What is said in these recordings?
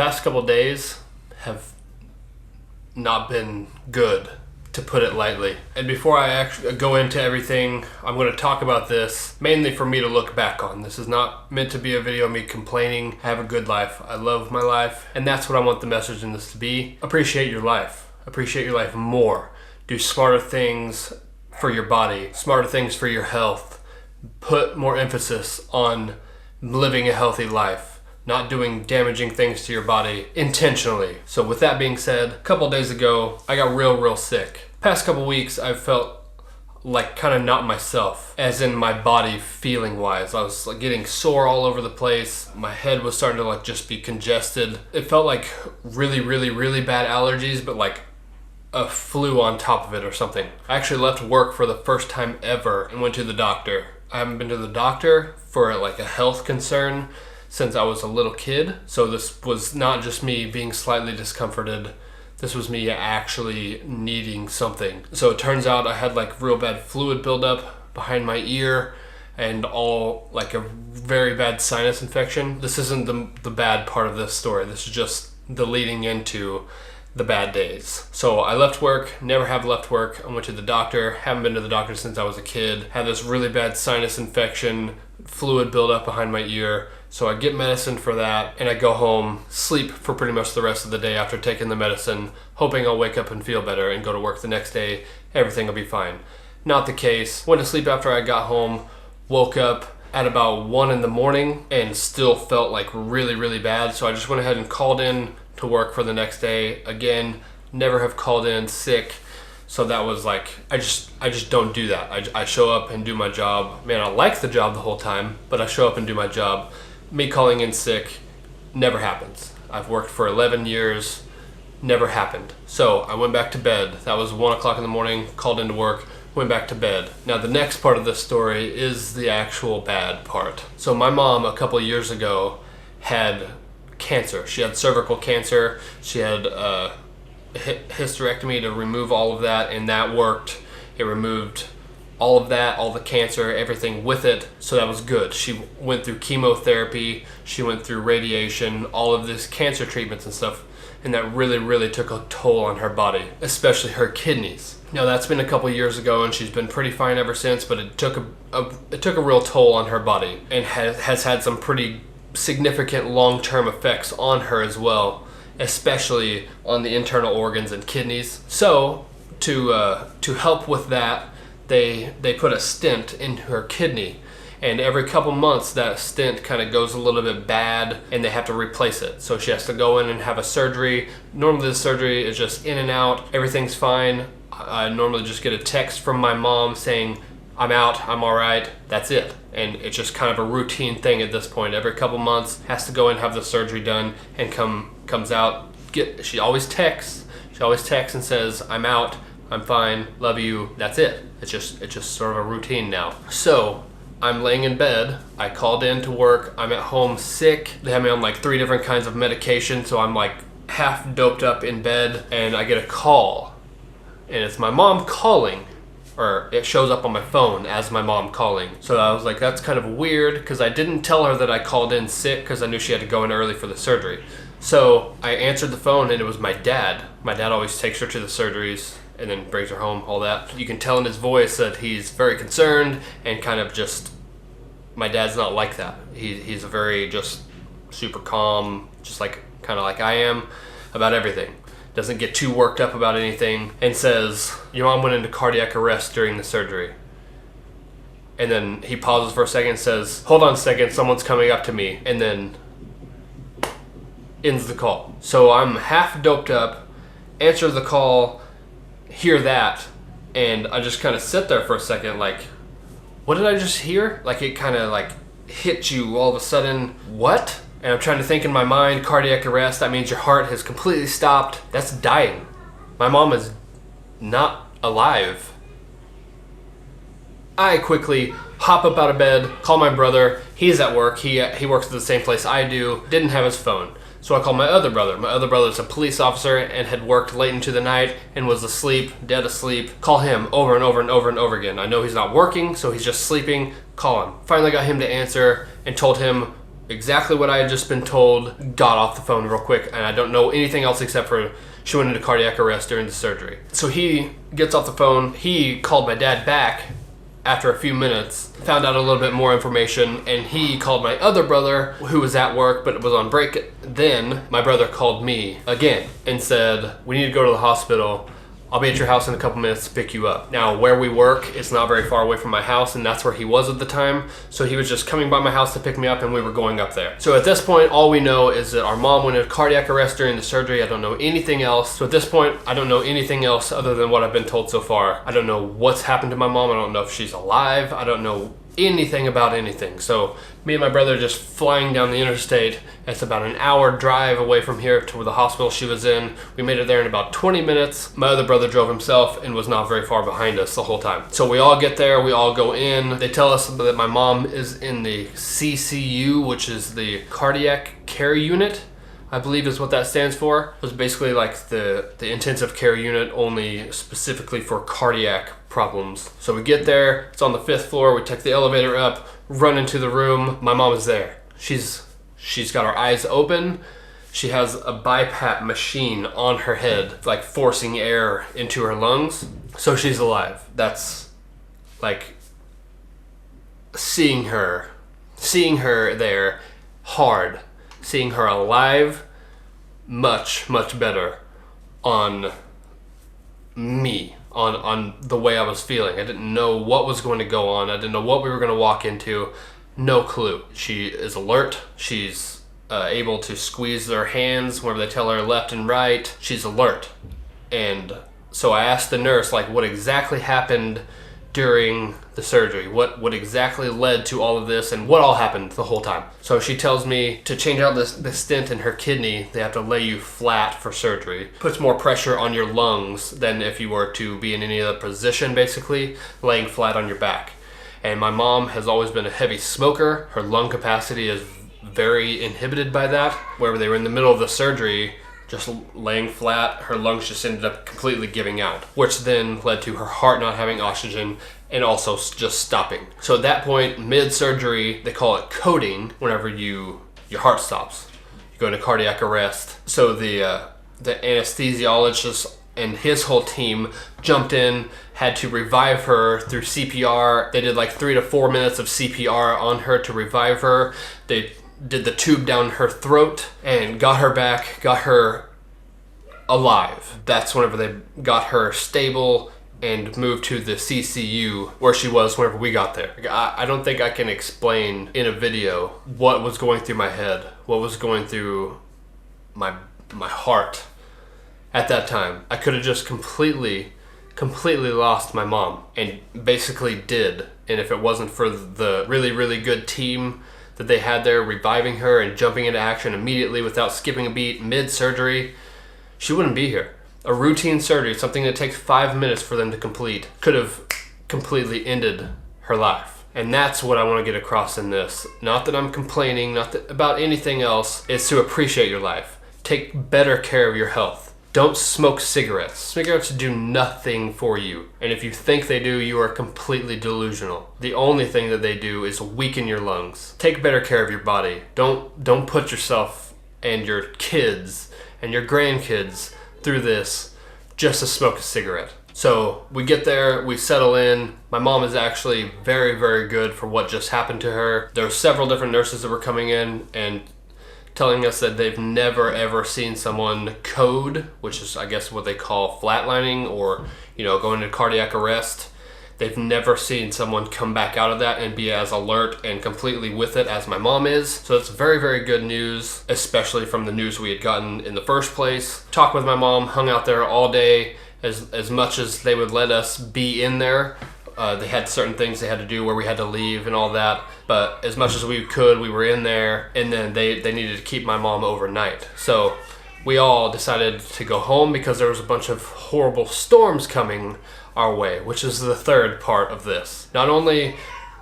Past couple days have not been good, to put it lightly. And before I actually go into everything, I'm going to talk about this mainly for me to look back on. This is not meant to be a video of me complaining. I have a good life. I love my life. And that's what I want the message in this to be. Appreciate your life. Appreciate your life more. Do smarter things for your body. Smarter things for your health. Put more emphasis on living a healthy life. Not doing damaging things to your body intentionally. So with that being said, a couple days ago, I got real sick. Past couple weeks, I've felt like kind of not myself, as in my body feeling wise. I was like getting sore all over the place. My head was starting to like just be congested. It felt like really bad allergies, but like a flu on top of it or something. I actually left work for the first time ever and went to the doctor. I haven't been to the doctor for like a health concern since I was a little kid. So this was not just me being slightly discomforted. This was me actually needing something. So it turns out I had like real bad fluid buildup behind my ear and all like a very bad sinus infection. This isn't the bad part of this story. This is just the leading into the bad days. So I left work, never have left work. I went to the doctor, haven't been to the doctor since I was a kid. Had this really bad sinus infection, fluid buildup behind my ear. So I get medicine for that and I go home, sleep for pretty much the rest of the day after taking the medicine, hoping I'll wake up and feel better and go to work the next day. Everything will be fine. Not the case. Went to sleep after I got home, woke up at about 1 in the morning and still felt like really bad. So I just went ahead and called in to work for the next day. Again, never have called in sick. So that was like, I just don't do that. I show up and do my job. Man, I like the job the whole time, but I show up and do my job. Me calling in sick never happens. I've worked for 11 years, never happened. So I went back to bed. That was 1 o'clock in the morning, called into work, went back to bed. Now the next part of this story is the actual bad part. So my mom a couple years ago had cancer. She had cervical cancer. She had a hysterectomy to remove all of that, and that worked. It removed all of that, all the cancer, everything with it, so that was good. She went through chemotherapy, she went through radiation, all of this cancer treatments and stuff, and that really took a toll on her body, especially her kidneys. Now that's been a couple years ago and she's been pretty fine ever since, but it took a real toll on her body and has had some pretty significant long-term effects on her as well, especially on the internal organs and kidneys. So to help with that, they put a stent in her kidney, and every couple months that stent kind of goes a little bit bad and they have to replace it. So she has to go in and have a surgery. Normally the surgery is just in and out, everything's fine. I normally just get a text from my mom saying, I'm out, I'm all right, that's it. And it's just kind of a routine thing at this point. Every couple months has to go and have the surgery done and comes out. She always texts and says, I'm out, I'm fine, love you, that's it. It's just sort of a routine now. So I'm laying in bed. I called in to work. I'm at home sick. They have me on like 3 different kinds of medication, so I'm like half doped up in bed, and I get a call. And it's my mom calling, or it shows up on my phone as my mom calling. So I was like, that's kind of weird, because I didn't tell her that I called in sick because I knew she had to go in early for the surgery. So I answered the phone and it was my dad. My dad always takes her to the surgeries and then brings her home, all that. You can tell in his voice that he's very concerned and kind of just, my dad's not like that. He's a very just super calm, just like kind of like I am about everything. Doesn't get too worked up about anything, and says, your mom went into cardiac arrest during the surgery. And then he pauses for a second and says, hold on a second, someone's coming up to me, and then ends the call. So I'm half doped up, answer the call, hear that, and I just kind of sit there for a second like, what did I just hear? Like it kind of like hit you all of a sudden, what? And I'm trying to think in my mind, cardiac arrest, that means your heart has completely stopped. That's dying. My mom is not alive. I quickly hop up out of bed, call my brother. He's at work. He works at the same place I do. Didn't have his phone. So I called my other brother. My other brother is a police officer and had worked late into the night and was asleep, dead asleep. Call him over and over again. I know he's not working, so he's just sleeping. Call him. Finally got him to answer and told him exactly what I had just been told, got off the phone real quick, and I don't know anything else except for she went into cardiac arrest during the surgery. So he gets off the phone, he called my dad back after a few minutes, found out a little bit more information, and he called my other brother who was at work but was on break. Then my brother called me again and said, we need to go to the hospital. I'll be at your house in a couple minutes to pick you up. Now, where we work, it's not very far away from my house, and that's where he was at the time. So he was just coming by my house to pick me up, and we were going up there. So at this point, all we know is that our mom went into cardiac arrest during the surgery. I don't know anything else. So at this point, I don't know anything else other than what I've been told so far. I don't know what's happened to my mom. I don't know if she's alive. I don't know anything about anything. So me and my brother just flying down the interstate. It's about an hour drive away from here to the hospital she was in. We made it there in about 20 minutes. My other brother drove himself and was not very far behind us the whole time. So we all get there, we all go in. They tell us that my mom is in the CCU, which is the cardiac care unit, I believe is what that stands for. It was basically like the intensive care unit, only specifically for cardiac problems. So we get there, it's on the 5th floor, we take the elevator up, run into the room. My mom is there. She's got her eyes open. She has a BiPAP machine on her head, like forcing air into her lungs. So she's alive. That's like seeing her there hard, seeing her alive, much better on me, on the way I was feeling. I didn't know what was going to go on. I didn't know what we were going to walk into. No clue. She is alert. She's able to squeeze their hands whenever they tell her left and right. She's alert. And so I asked the nurse, like, what exactly happened during the surgery? What exactly led to all of this, and what all happened the whole time? So she tells me to change out the stent in her kidney, they have to lay you flat for surgery. Puts more pressure on your lungs than if you were to be in any other position, basically, laying flat on your back. And my mom has always been a heavy smoker. Her lung capacity is very inhibited by that. Wherever they were in the middle of the surgery, just laying flat, her lungs just ended up completely giving out, which then led to her heart not having oxygen and also just stopping. So at that point, mid-surgery, they call it coding whenever your heart stops. You go into cardiac arrest. So the anesthesiologist and his whole team jumped in, had to revive her through CPR. They did like 3 to 4 minutes of CPR on her to revive her. They did the tube down her throat and got her back, got her alive. That's whenever they got her stable and moved to the CCU where she was whenever we got there. I don't think I can explain in a video what was going through my head, what was going through my heart at that time. I could have just completely lost my mom, and basically did. And if it wasn't for the really good team that they had there reviving her and jumping into action immediately without skipping a beat mid-surgery, she wouldn't be here. A routine surgery, something that takes 5 minutes for them to complete, could have completely ended her life. And that's what I want to get across in this. Not that I'm complaining, about anything else. It's to appreciate your life. Take better care of your health. Don't smoke cigarettes. Cigarettes do nothing for you. And if you think they do, you are completely delusional. The only thing that they do is weaken your lungs. Take better care of your body. Don't put yourself and your kids and your grandkids through this just to smoke a cigarette. So we get there, we settle in. My mom is actually very good for what just happened to her. There were several different nurses that were coming in and telling us that they've never ever seen someone code, which is I guess what they call flatlining, or going into cardiac arrest. They've never seen someone come back out of that and be as alert and completely with it as my mom is. So it's very good news, especially from the news we had gotten in the first place. Talked with my mom, hung out there all day, as much as they would let us be in there. They had certain things they had to do where we had to leave and all that. But as much as we could, we were in there, and then they needed to keep my mom overnight. So we all decided to go home because there was a bunch of horrible storms coming our way, which is the third part of this. Not only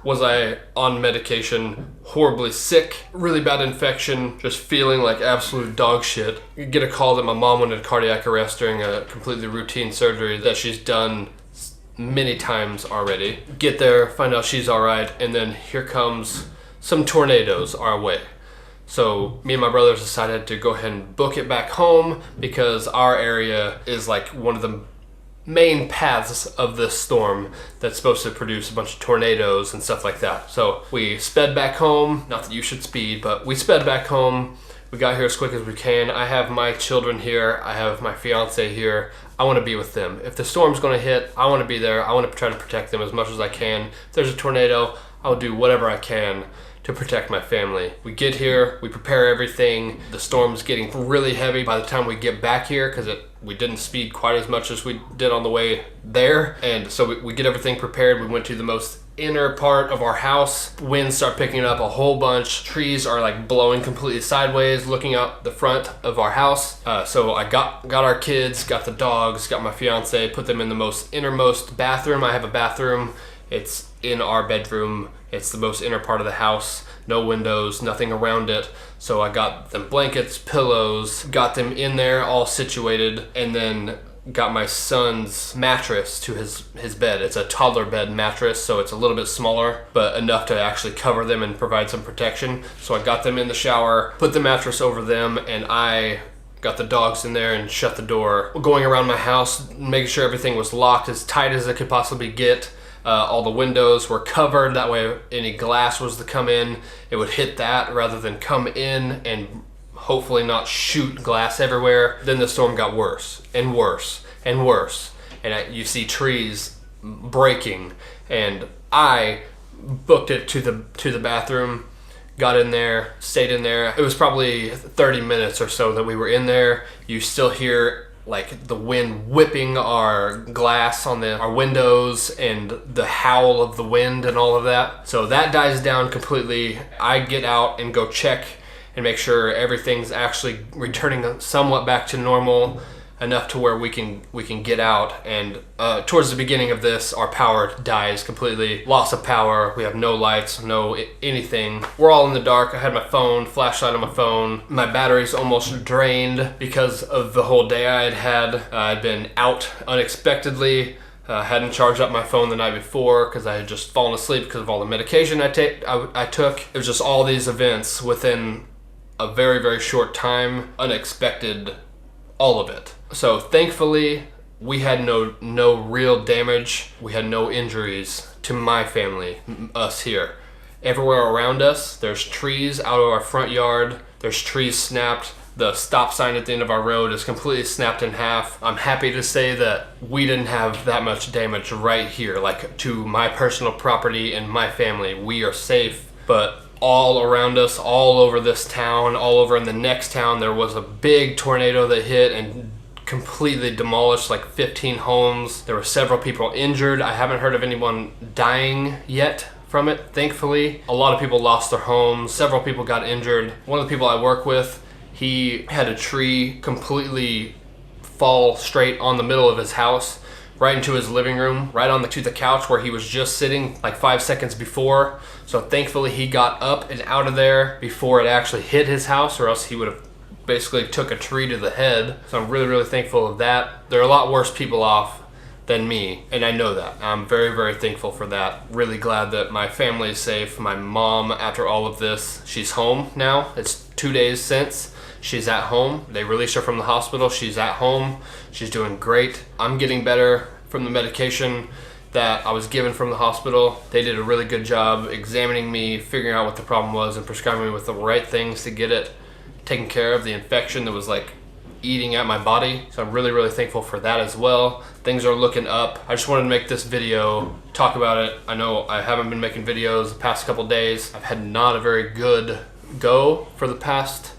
was I on medication, horribly sick, really bad infection, just feeling like absolute dog shit. You get a call that my mom went into cardiac arrest during a completely routine surgery that she's done many times already. Get there, find out she's alright, and then here comes some tornadoes our way. So me and my brothers decided to go ahead and book it back home because our area is like one of the main paths of this storm that's supposed to produce a bunch of tornadoes and stuff like that. So we sped back home. Not that you should speed, but we sped back home. We got here as quick as we can. I have my children here. I have my fiance here. I want to be with them. If the storm's going to hit, I want to be there. I want to try to protect them as much as I can. If there's a tornado, I'll do whatever I can to protect my family. We get here, we prepare everything. The storm's getting really heavy by the time we get back here because we didn't speed quite as much as we did on the way there. And so we get everything prepared. We went to the most inner part of our house. Winds start picking up a whole bunch. Trees are like blowing completely sideways, looking out the front of our house. So I got our kids, got the dogs, got my fiance, put them in the most innermost bathroom. I have a bathroom. It's in our bedroom. It's the most inner part of the house. No windows, nothing around it. So I got them blankets, pillows, got them in there all situated, and then got my son's mattress to his bed. It's a toddler bed mattress, so it's a little bit smaller, but enough to actually cover them and provide some protection. So I got them in the shower, put the mattress over them, and I got the dogs in there and shut the door. Going around my house, making sure everything was locked as tight as it could possibly get. All the windows were covered, that way any glass was to come in, it would hit that rather than come in and hopefully not shoot glass everywhere. Then the storm got worse and worse and worse, and you see trees breaking, and I booked it to the bathroom, got in there, stayed in there. It was probably 30 minutes or so that we were in there. You still hear like the wind whipping our glass on our windows and the howl of the wind and all of that. So that dies down completely. I get out and go check and make sure everything's actually returning somewhat back to normal, enough to where we can get out. And towards the beginning of this, our power dies completely. Loss of power. We have no lights, no anything. We're all in the dark. I had my phone, flashlight on my phone. My battery's almost drained because of the whole day I had. I'd been out unexpectedly. Hadn't charged up my phone the night before because I had just fallen asleep because of all the medication I took. It was just all these events within a very, very short time. Unexpected, all of it. So thankfully, we had no real damage. We had no injuries to my family, us here. Everywhere around us, there's trees out of our front yard. There's trees snapped. The stop sign at the end of our road is completely snapped in half. I'm happy to say that we didn't have that much damage right here, like to my personal property and my family. We are safe, but all around us, all over this town, all over in the next town, there was a big tornado that hit and completely demolished like 15 homes. There were several people injured. I haven't heard of anyone dying yet from it, thankfully. A lot of people lost their homes. Several people got injured. One of the people I work with, he had a tree completely fall straight on the middle of his house, right into his living room, right to the couch where he was just sitting like 5 seconds before. So thankfully he got up and out of there before it actually hit his house, or else he would have basically took a tree to the head. So I'm really, really thankful of that. There are a lot worse people off than me, and I know that. I'm very, very thankful for that. Really glad that my family is safe. My mom, after all of this, she's home now. It's 2 days since. She's at home. They released her from the hospital. She's at home. She's doing great. I'm getting better from the medication that I was given from the hospital. They did a really good job examining me, figuring out what the problem was, and prescribing me with the right things to get it taken care of, the infection that was like eating at my body. So I'm really, really thankful for that as well. Things are looking up. I just wanted to make this video, talk about it. I know I haven't been making videos the past couple days. I've had not a very good go for the past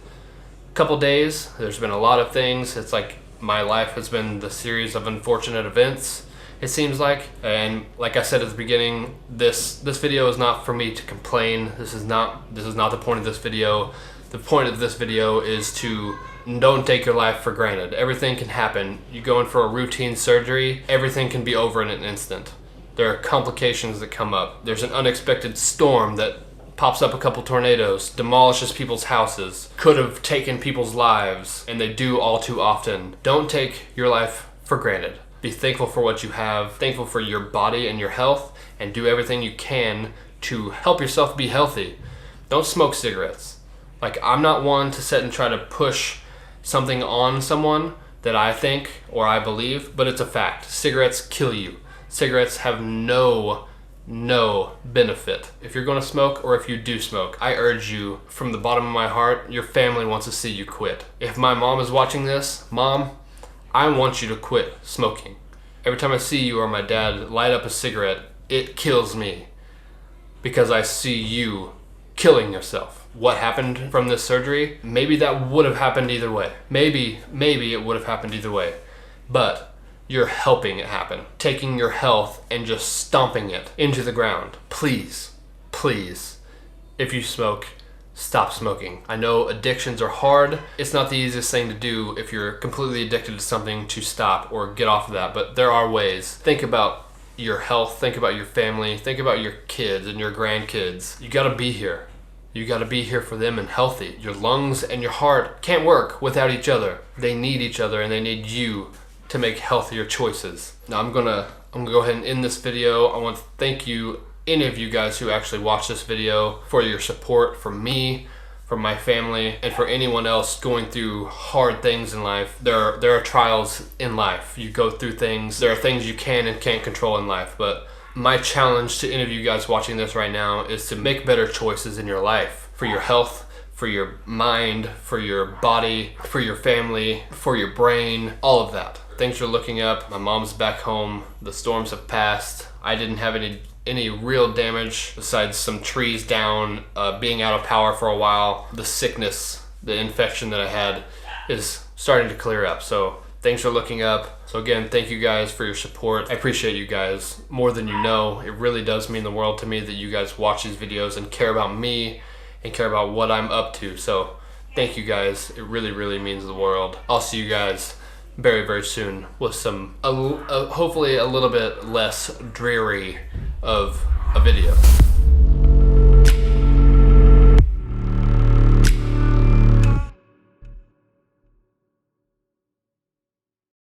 couple days. There's been a lot of things. It's like my life has been the series of unfortunate events, it seems like. And like I said at the beginning, this video is not for me to complain. This is not the point of this video. The point of this video is to don't take your life for granted. Everything can happen. You go in for a routine surgery, everything can be over in an instant. There are complications that come up. There's an unexpected storm that pops up, a couple tornadoes, demolishes people's houses, could have taken people's lives, and they do all too often. Don't take your life for granted. Be thankful for what you have, thankful for your body and your health, and do everything you can to help yourself be healthy. Don't smoke cigarettes. Like, I'm not one to sit and try to push something on someone that I think or I believe, but it's a fact. Cigarettes kill you. Cigarettes have no benefit. If you're going to smoke, or if you do smoke, I urge you from the bottom of my heart, your family wants to see you quit. If my mom is watching this, Mom, I want you to quit smoking. Every time I see you or my dad light up a cigarette, it kills me because I see you killing yourself. What happened from this surgery? Maybe that would have happened either way. Maybe it would have happened either way. But you're helping it happen. Taking your health and just stomping it into the ground. Please, if you smoke, stop smoking. I know addictions are hard. It's not the easiest thing to do if you're completely addicted to something to stop or get off of that, but there are ways. Think about your health, think about your family, think about your kids and your grandkids. You gotta be here. You gotta be here for them and healthy. Your lungs and your heart can't work without each other. They need each other and they need you to make healthier choices. Now I'm gonna go ahead and end this video. I want to thank you, any of you guys who actually watched this video, for your support, for me, for my family, and for anyone else going through hard things in life. There are trials in life. You go through things. There are things you can and can't control in life, but my challenge to any of you guys watching this right now is to make better choices in your life, for your health, for your mind, for your body, for your family, for your brain, all of that. Things are looking up. My mom's back home. The storms have passed. I didn't have any real damage besides some trees down, being out of power for a while. The sickness, the infection that I had is starting to clear up. So things are looking up. So again, thank you guys for your support. I appreciate you guys more than you know. It really does mean the world to me that you guys watch these videos and care about me and care about what I'm up to. So thank you guys. It really means the world. I'll see you guys very soon with some, hopefully a little bit less dreary of a video.